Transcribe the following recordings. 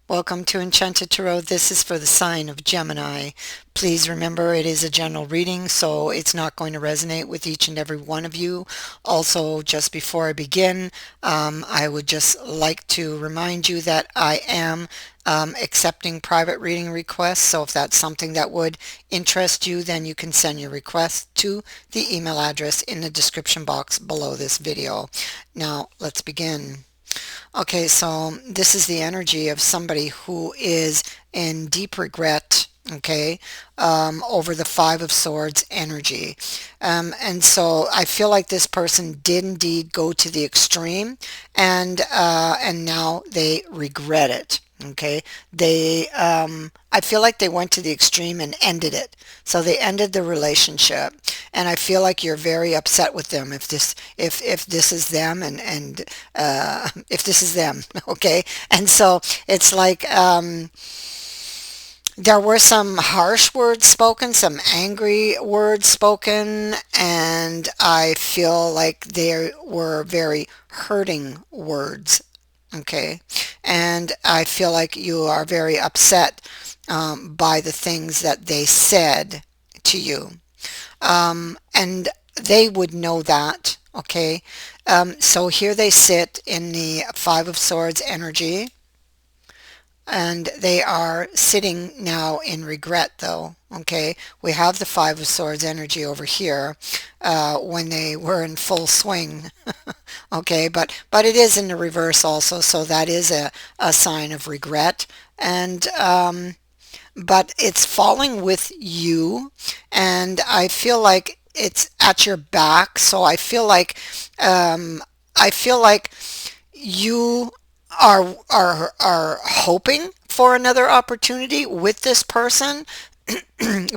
Welcome to Enchanted Tarot. This is for the sign of Gemini. Please remember it is a general reading, so it's not going to resonate with each and every one of you. Also, just before I begin, I would just like to remind you that I am accepting private reading requests. So if that's something that would interest you, then you can send your request to the email address in the description box below this video. Now, let's begin. Okay, so this is the energy of somebody who is in deep regret, okay, over the Five of Swords energy. And so I feel like this person did indeed go to the extreme, and now they regret it. Okay, I feel like they went to the extreme and ended it. So they ended the relationship, and I feel like you're very upset with them if this is them and if this is them, okay? And so it's like there were some harsh words spoken, some angry words spoken, and I feel like they were very hurting words, okay? And I feel like you are very upset by the things that they said to you. And they would know that, okay? So here they sit in the Five of Swords energy, and they are sitting now in regret, though, okay? We have the Five of Swords energy over here when they were in full swing, okay? But it is in the reverse also, so that is a sign of regret. And but it's falling with you, and I feel like it's at your back. So I feel like you are hoping for another opportunity with this person,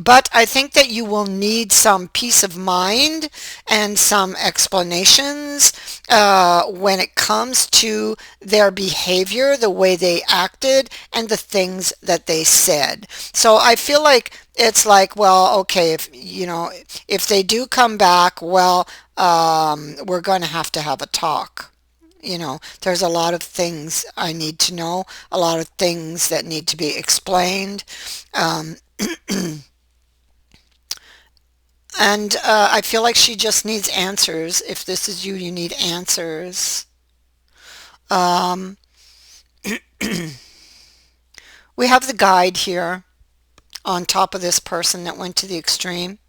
but I think that you will need some peace of mind and some explanations when it comes to their behavior, the way they acted, and the things that they said. So I feel like it's like, well, okay, if they do come back, well, we're going to have a talk. There's a lot of things I need to know, a lot of things that need to be explained. Um, And I feel like she just needs answers. If this is you, you need answers. Um, we have the guide here on top of this person that went to the extreme.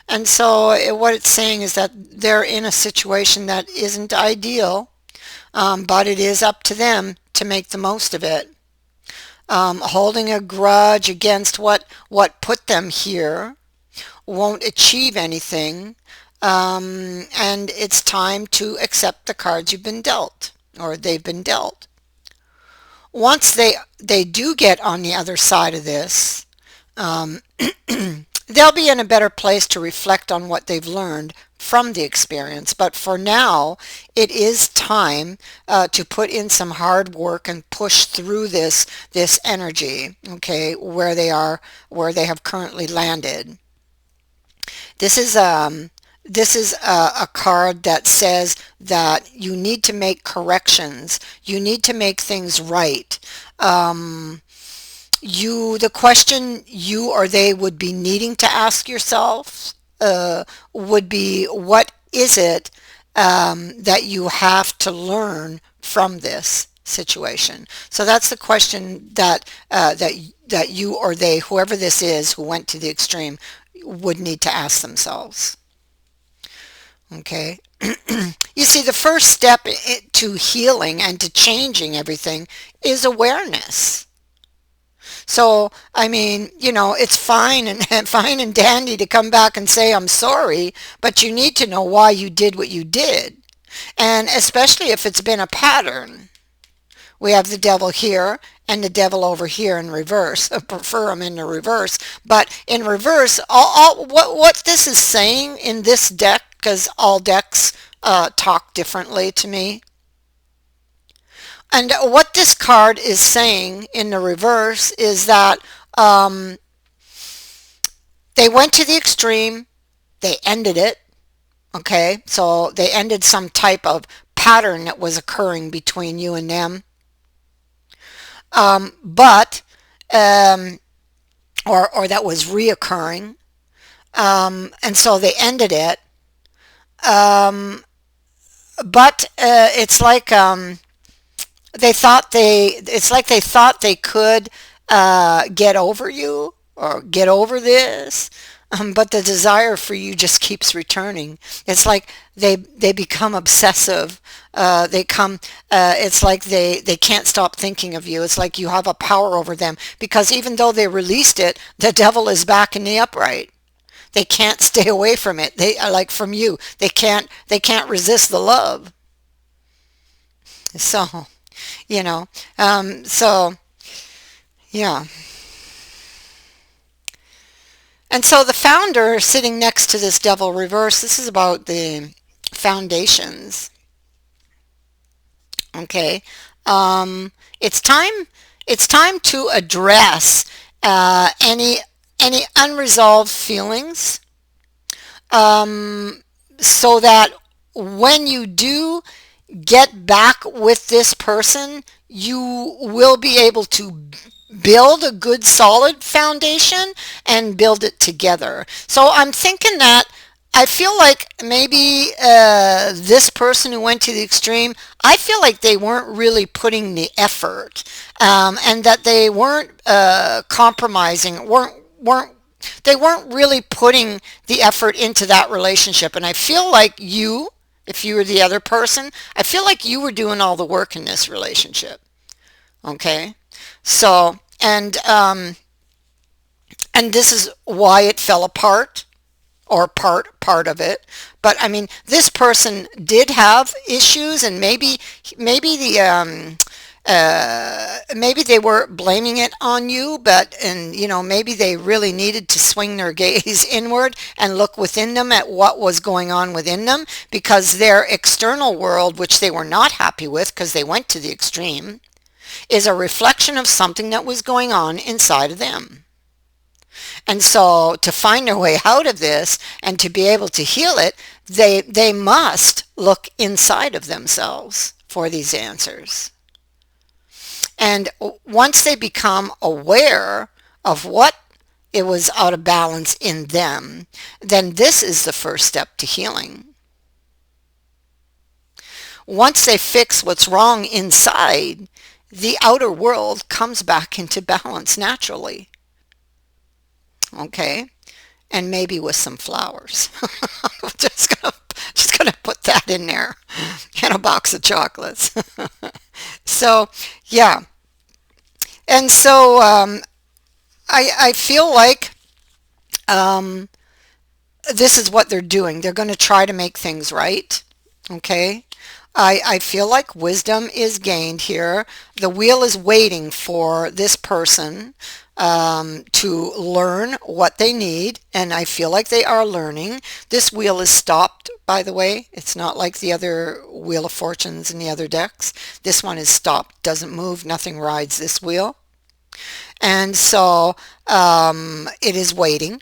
And so what it's saying is that they're in a situation that isn't ideal, but it is up to them to make the most of it. Holding a grudge against what put them here won't achieve anything, and it's time to accept the cards you've been dealt, or they've been dealt. Once they do get on the other side of this, um, they'll be in a better place to reflect on what they've learned from the experience. But for now, it is time to put in some hard work and push through this energy, okay, where they have currently landed. This is a card that says that you need to make corrections. You need to make things right. The question you or they would be needing to ask yourself would be, what is it that you have to learn from this situation? So that's the question that you or they, whoever this is who went to the extreme, would need to ask themselves. Okay. You see, the first step to healing and to changing everything is awareness. So, I mean, it's fine and fine and dandy to come back and say, I'm sorry, but you need to know why you did what you did. And especially if it's been a pattern. We have the devil here and the devil over here in reverse. I prefer them in the reverse. But in reverse, what this is saying in this deck, because all decks talk differently to me. And what this card is saying in the reverse is that they went to the extreme, they ended it, okay? So they ended some type of pattern that was occurring between you and them. But um, or that was reoccurring, and so they ended it. Um, but it's like it's like they thought they could get over you or get over this, but the desire for you just keeps returning. It's like they become obsessive. They come. It's like they can't stop thinking of you. It's like you have a power over them because even though they released it, the devil is back in the upright. They can't stay away from it. They are like from you. They can't resist the love. So, you know, so yeah. And so the founder sitting next to this devil reverse, this is about the foundations. Okay. It's time to address any unresolved feelings, um, so that when you do get back with this person, you will be able to build a good solid foundation and build it together. So I'm thinking that I feel like maybe this person who went to the extreme, I feel like they weren't really putting the effort, and that they weren't compromising, weren't they weren't really putting the effort into that relationship. And I feel like you, if you were the other person, I feel like you were doing all the work in this relationship. Okay. So, and this is why it fell apart, or part of it. But I mean, this person did have issues, and maybe the maybe they were blaming it on you, but and maybe they really needed to swing their gaze inward and look within them at what was going on within them, because their external world, which they were not happy with because they went to the extreme, is a reflection of something that was going on inside of them. And so to find their way out of this and to be able to heal it, they must look inside of themselves for these answers. And once they become aware of what it was out of balance in them, then this is the first step to healing. Once they fix what's wrong inside, the outer world comes back into balance naturally. Okay? And maybe with some flowers. just gonna put that in there, and a box of chocolates. So yeah, and so I feel like um, this is what they're doing. They're going to try to make things right. Okay. I feel like wisdom is gained here. The wheel is waiting for this person to learn what they need, and I feel like they are learning. This wheel is stopped, by the way. It's not like the other Wheel of Fortunes in the other decks. This one is stopped, doesn't move, nothing rides this wheel. And so it is waiting.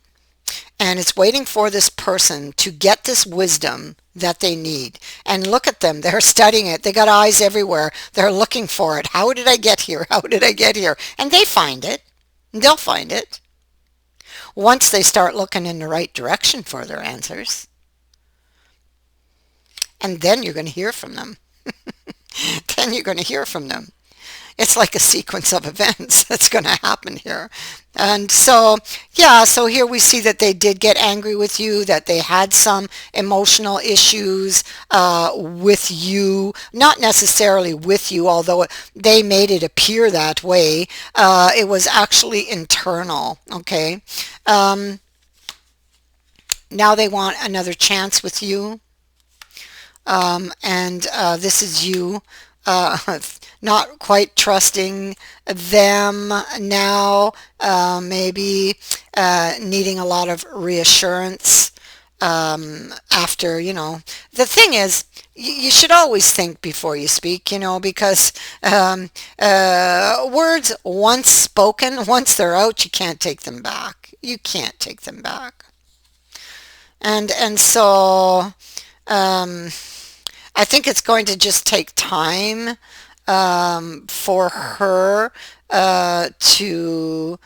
And it's waiting for this person to get this wisdom that they need. And look at them. They're studying it. They got eyes everywhere. They're looking for it. How did I get here? How did I get here? And they find it. They'll find it. Once they start looking in the right direction for their answers. And then you're going to hear from them. Then you're going to hear from them. It's like a sequence of events that's going to happen here. And so, yeah, so here we see that they did get angry with you, that they had some emotional issues with you, not necessarily with you, although they made it appear that way. It was actually internal, okay? Now they want another chance with you. And this is you not quite trusting them now, maybe needing a lot of reassurance after, the thing is, you should always think before you speak, because words once spoken, once they're out, you can't take them back. You can't take them back. And so I think it's going to just take time for her to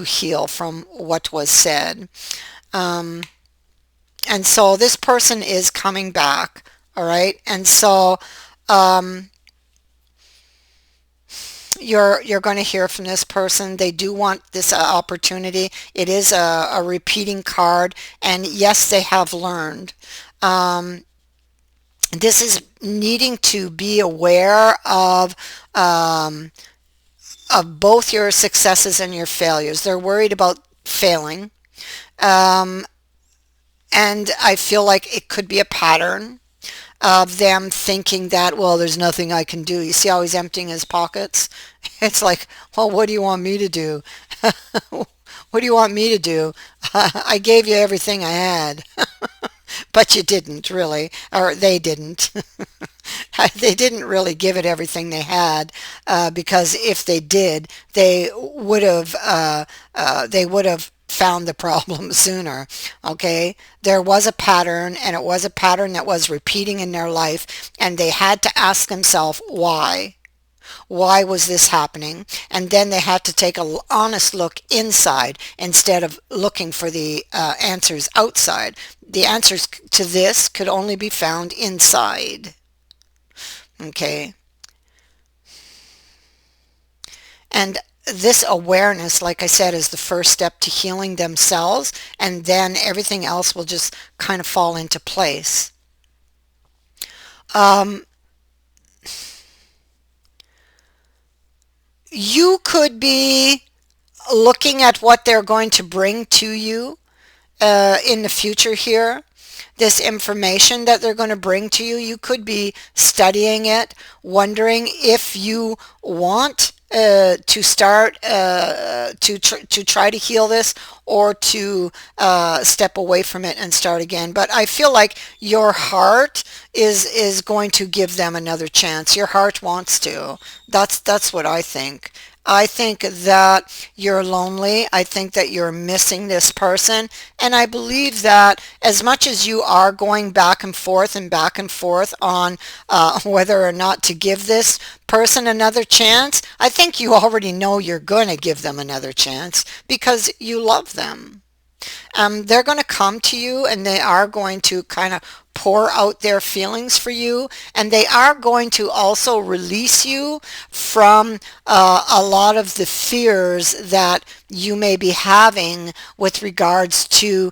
heal from what was said. Um, and so this person is coming back, all right? And so um, you're going to hear from this person. They do want this opportunity. It is a repeating card, and yes, they have learned. Um, this is needing to be aware of both your successes and your failures. They're worried about failing. Um, and I feel like it could be a pattern of them thinking that, well, there's nothing I can do. You see how he's emptying his pockets? It's like, well, what do you want me to do? What do you want me to do? I gave you everything I had. But you didn't really, or they didn't. They didn't really give it everything they had, because if they did, they would have found the problem sooner. Okay, there was a pattern, and it was a pattern that was repeating in their life, and they had to ask themselves why. Why was this happening? And then they had to take an honest look inside instead of looking for the answers outside. The answers to this could only be found inside. Okay. And this awareness, like I said, is the first step to healing themselves, and then everything else will just kind of fall into place. Um, you could be looking at what they're going to bring to you in the future here. This information that they're going to bring to you, you could be studying it, wondering if you want to start to try to heal this, or to step away from it and start again. But I feel like your heart is going to give them another chance. Your heart wants to. That's what I think. I think that you're lonely. I think that you're missing this person. And I believe that as much as you are going back and forth on whether or not to give this person another chance, I think you already know you're going to give them another chance because you love them. They're going to come to you, and they are going to kind of pour out their feelings for you, and they are going to also release you from a lot of the fears that you may be having with regards to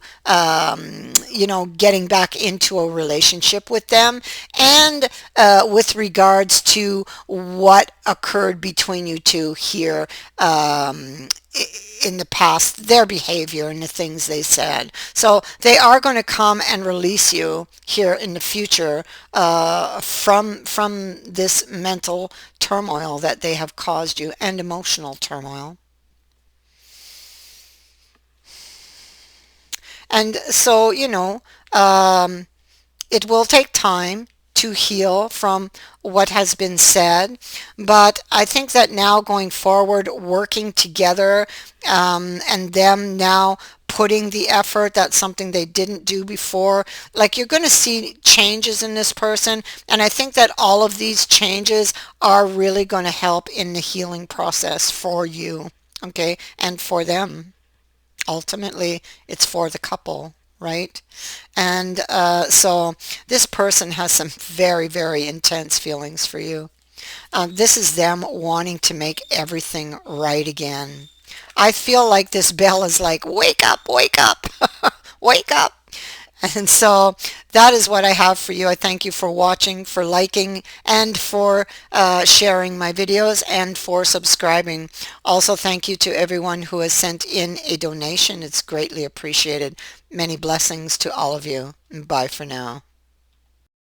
getting back into a relationship with them, and with regards to what occurred between you two here in the past, their behavior and the things they said. So they are going to come and release you here in the future from this mental turmoil that they have caused you, and emotional turmoil. And so, it will take time to heal from what has been said, but I think that now going forward, working together, and them now putting the effort, that's something they didn't do before. Like, you're going to see changes in this person, and I think that all of these changes are really going to help in the healing process for you, okay, and for them. Ultimately, it's for the couple, right? And so this person has some very, very intense feelings for you. This is them wanting to make everything right again. I feel like this bell is like, wake up, wake up. And so that is what I have for you. I thank you for watching, for liking, and for sharing my videos, and for subscribing. Also, thank you to everyone who has sent in a donation. It's greatly appreciated. Many blessings to all of you. Bye for now.